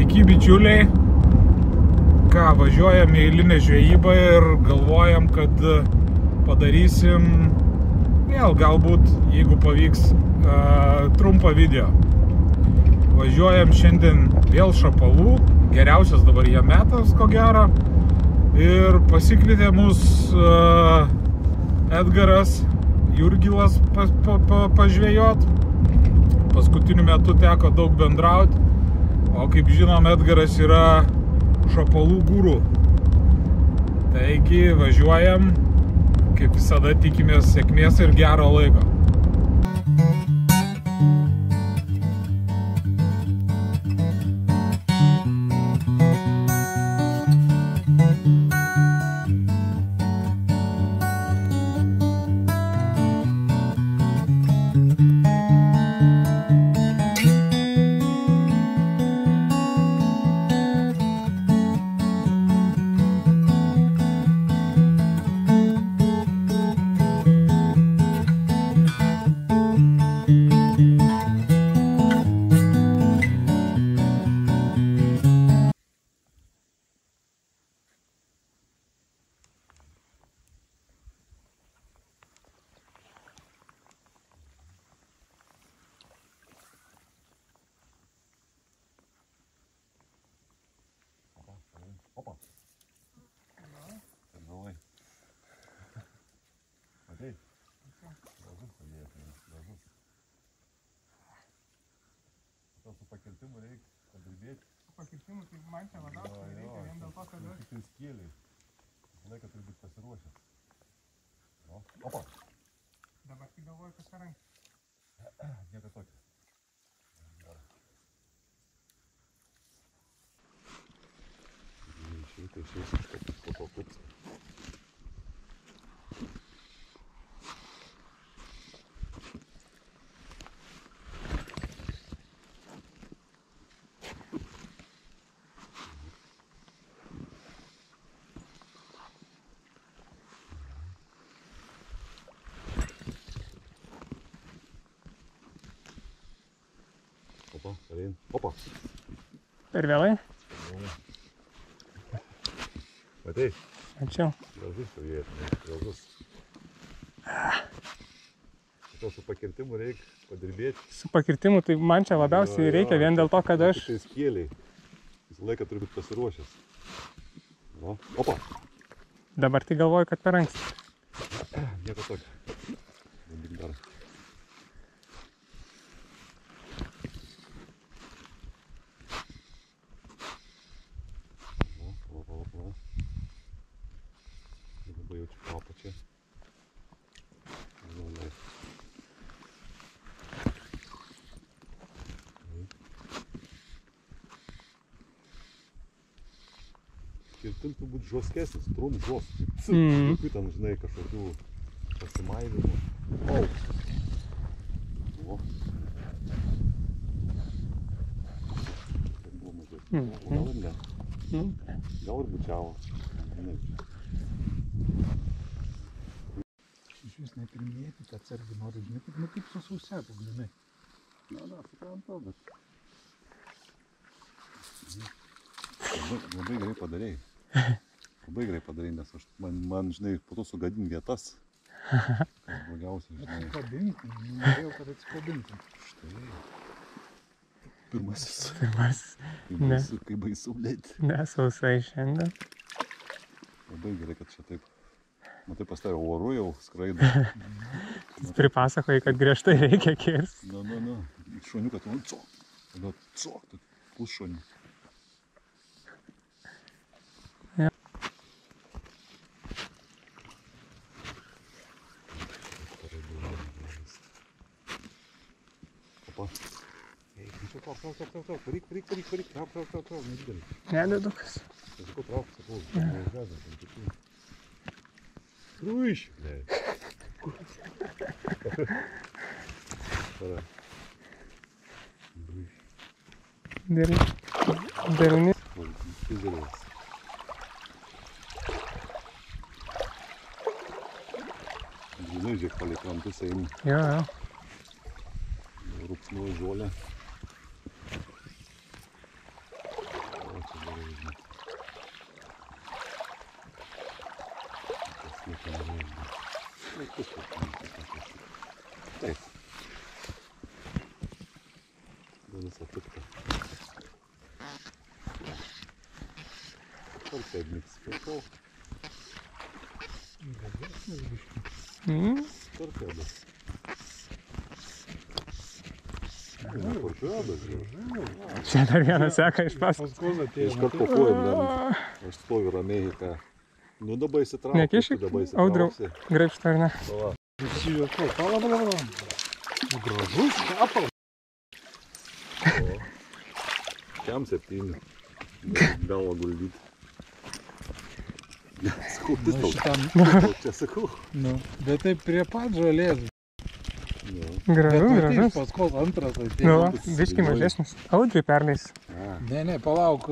Sveiki bičiuliai, ką važiuojam į eilinę žvejybą ir galvojam, kad padarysim vėl galbūt, jeigu pavyks, trumpą video. Važiuojam šiandien vėl šapalų, geriausias dabar jie metas, ko gero, ir pasikvietė mus Edgaras Jurgilas pažvejot. Paskutiniu metu teko daug bendrauti. O kaip žinom, Edgaras yra šapalų guru. Taigi važiuojam, kaip visada tikimės sėkmės ir gero laiko. Opa. Galvai. Matai? Gražus paliekame, gražus. Tau su pakirtimu reikia padirbėti. Su pakirtimu tai man čia labiausiai reikia, vien dėl to, kad aš... Tik skėliai. Visą laiką turi būti pasiruošęs. Opa. Dabar tik galvoju, kas per rankį. Nieko tokio. Tai išeis iš to kupsto. Opa, Karin. Opa. Per vėlai? Matai? Ačiū. Gražus stovėti, gražus. Tau su pakirtimu reikia padirbėti. Su pakirtimu tai man čia labiausiai reikia, vien dėl to, kad aš... Tai skėliai. Visą laiką turi būti pasiruošęs. Opa. Dabar tai galvoju, kad per anksti. Nieko tokio. Bandyk dar. Labai jaučiu kvapą čia. Kirtim turbūt žoskesnis, žos. Jokių ten, žinai, kažkokių pasimaivimų. Buvo mažai. Gal ir ne. Gal ir bučiavo. Iš vis neprimėti, kad atsargiai nori, žinai, kaip su sausia paglinai. Na, suprantu, bet... Labai gerai padarėjai. Labai gerai padarėjai, nes man, žinai, po to sugadin vietas. Kas blogiausia, žinai. Atsikabinti, norėjau, kad atsikabinti. Štai. Pirmasis. Kai baisu, blėti. Ne, sausai šiandien. Labai gerai, kad čia taip. Matai, pas tave oru jau skraido. Pripasakojai, kad griežtai reikia kirsti. Na. Šoniukas, cok. Tada cok, pusšonį. Opa. Trauk. Varyk. Trauk, nedidelį. Nededukas. Sakau, trauk, sakau. Truiš, blei. Derni. Fizelis. Žinai, žiūrėk, palei krantus eini. Jo. Rupsnuoja žolę. Taip. Visą piktą. Kartai miks, kakau. Kartai. Čia dar vienas seka iš paskos. Iš karto kojom, aš stoviu ramiai, ką. Nu dabar įsitrauksiu. Nekišik, Audriau, graibštą ar ne? Gražus kapas. Kiam 7. Galva guldyti. Sakau, vis tau. Čia sakau. Bet taip prie pat žolės. Gražus. Paskos antras Nu, atėjo. biški mažesnis. Audriui perleis. Ne, palauk,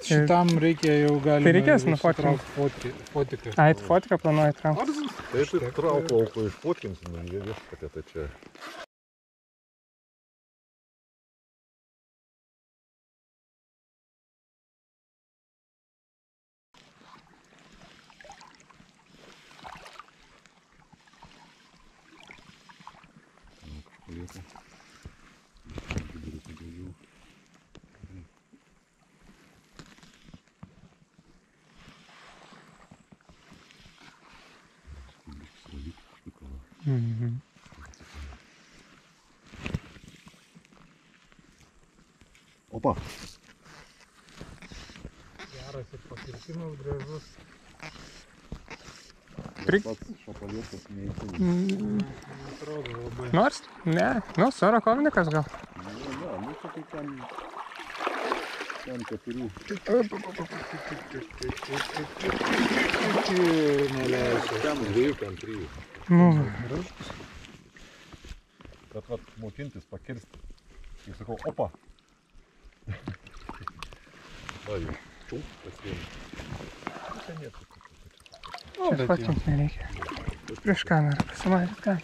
šitam reikia jau galima. Tai reikės nufotkint. Fotiką. Ai, tu fotiką planuoji traukti. Taip ir trauko, o išfotkinsim, viešpatė, tai čia. Lieka. Opa. Geras ir pakirtimas gražus. Pats šapalėtas neįsūnė. Atrodo labai. Nors? Ne. Nu, sorokovnikas gal. Ne, nu čia tai ten 4. Neleisiu. Ten 2, ten 3. Nu, Kad vat mokintis pakirsti. Ir sakau, opa. Va, jau. Čiūp, pasiėmė. Čia nieko. čia fotkint nereikia. Prieš kamerą pasimatyt ką.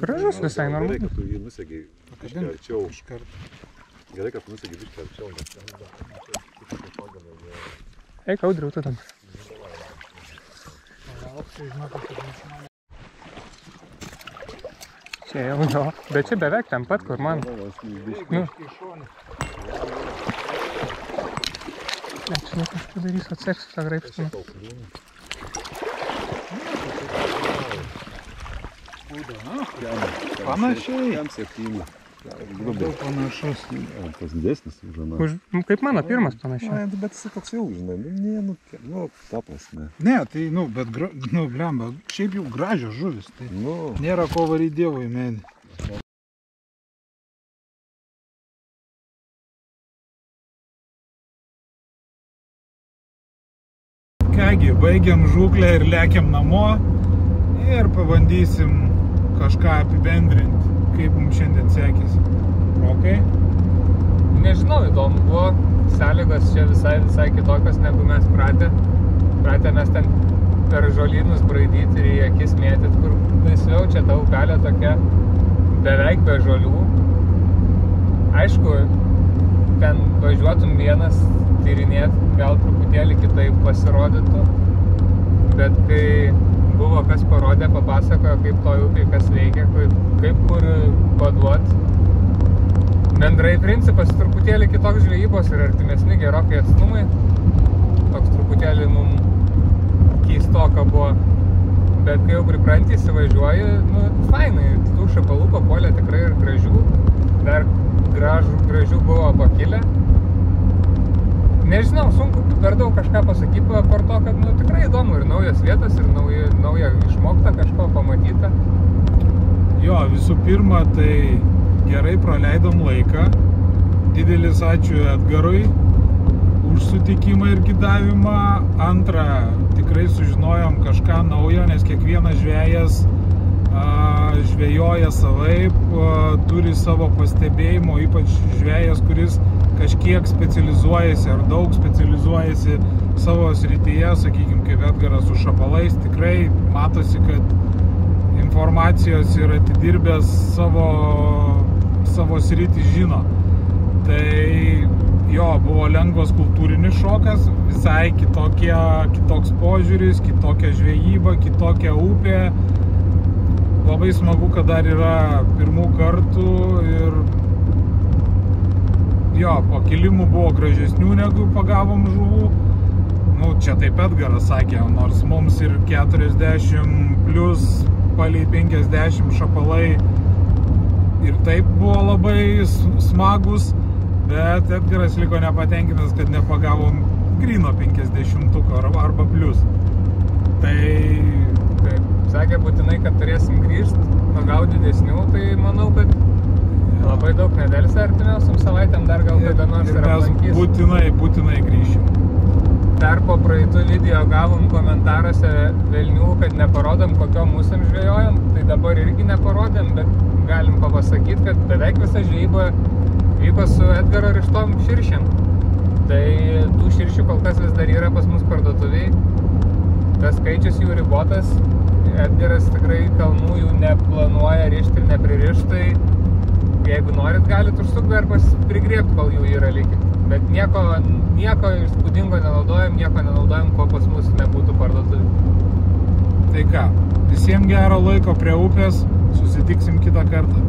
Gražus visai Gerai, normalus. kad tu jį nusegiai biškį arčiau. Iškart. Gerai, kad tu nusegiai biškį arčiau, nes ten Eik, Audriau, tu tam. Palauk, tai žinok, kad nesimane. Čia jau jo. Bet čia beveik ten pat, kur man. Nu. Iš šonų. Ne, čia nu kažką darys, atseksiu tą graibstumą. Panašiai. Jam 7. Daug panašus. Tas didesnis už aną. Kaip mano pirmas panašiai. Bet jis toks jau, žinai, nu, ta prasme. Ne, tai, bet, blemba, šiaip jau gražios žuvis, tai Nu, nėra ko varyti Dievui medį. Kągi, baigiam žūklę ir lekiam namo ir pabandysim kažką apibendrinti, kaip mums šiandien sekėsi. Rokai? Nežinau, įdomu buvo. Sąlygos čia visai kitokios negu mes pratę. Pratę mes ten per žolynus braidyti ir į akis mėtyt, kur laisviau čia ta upelė tokia beveik be žolių. Aišku, ten važiuotum vienas tyrinėt, gal truputėlį kitaip pasirodytų, bet kai buvo kas parodė, papasakojo, kaip toj upėj kas veikia, kaip kur paduot. Bendrai principas truputėlį kitoks žvejybos ir artimesni gerokai atstumai. Toks truputėlį keistoka buvo. Bet kai jau pripranti įsivažiuoji, fainai, tų šapalų papuolė tikrai ir gražių. Dar gražių buvo pakilę. Nežinau, sunku per daug kažką pasakyti, par to, kad tikrai įdomu ir naujas vietas, ir nauja išmokta kažko pamatyta. Jo, visų pirma, tai gerai praleidom laiką. Didelis ačiū Edgarui už sutikimą ir gidavimą. Antra, tikrai sužinojom kažką naujo, nes kiekvienas žvejas žvejoja savaip, turi savo pastebėjimo, ypač žvejas, kuris kažkiek specializuojasi ar daug specializuojasi savo srityje, sakykime, kaip Edgaras su šapalais, tikrai matosi, kad informacijos ir atidirbęs savo sritį žino. Tai Jo, buvo lengvas kultūrinis šokas, visai kitoks požiūris, kitokia žvejyba, kitokia upė. Labai smagu, kad dar yra pirmų kartų ir jo, pakilimų buvo gražesnių negu pagavom žuvų. Nu, čia taip Edgaras sakė, nors mums ir 40 plus palei 50 šapalai ir taip buvo labai smagus, bet Edgaras liko nepatenkintas, kad nepagavom gryno 50 arba plus. Tai... Taip, sakė būtinai, kad turėsim grįžt, pagaut didesnių, tai manau, kad labai daug nedelsė artimiausiam savaitėm, dar gal kada nors ir aplankys. Būtinai grįšim. Dar po praeitų video gavom komentaruose velnių, kad neparodom, kokiom mūsam žvejojom, tai dabar irgi neparodėm, bet galim papasakyti, kad beveik visa žvejyba vyko su Edgaro rištom širšiam. Tai tų širšių kol kas vis dar yra pas mus parduotuviai. Tas skaičius jų ribotas. Edgaras tikrai kalnų jų neplanuoja rišti ir nepririšti, tai jeigu norit, galit užsukti dar prigrėbti, kol jų yra likę. Bet nieko įspūdingo nenaudojam, ko pas mus nebūtų parduotuvių. Tai ką, visiems gero laiko prie upės, susitiksim kitą kartą.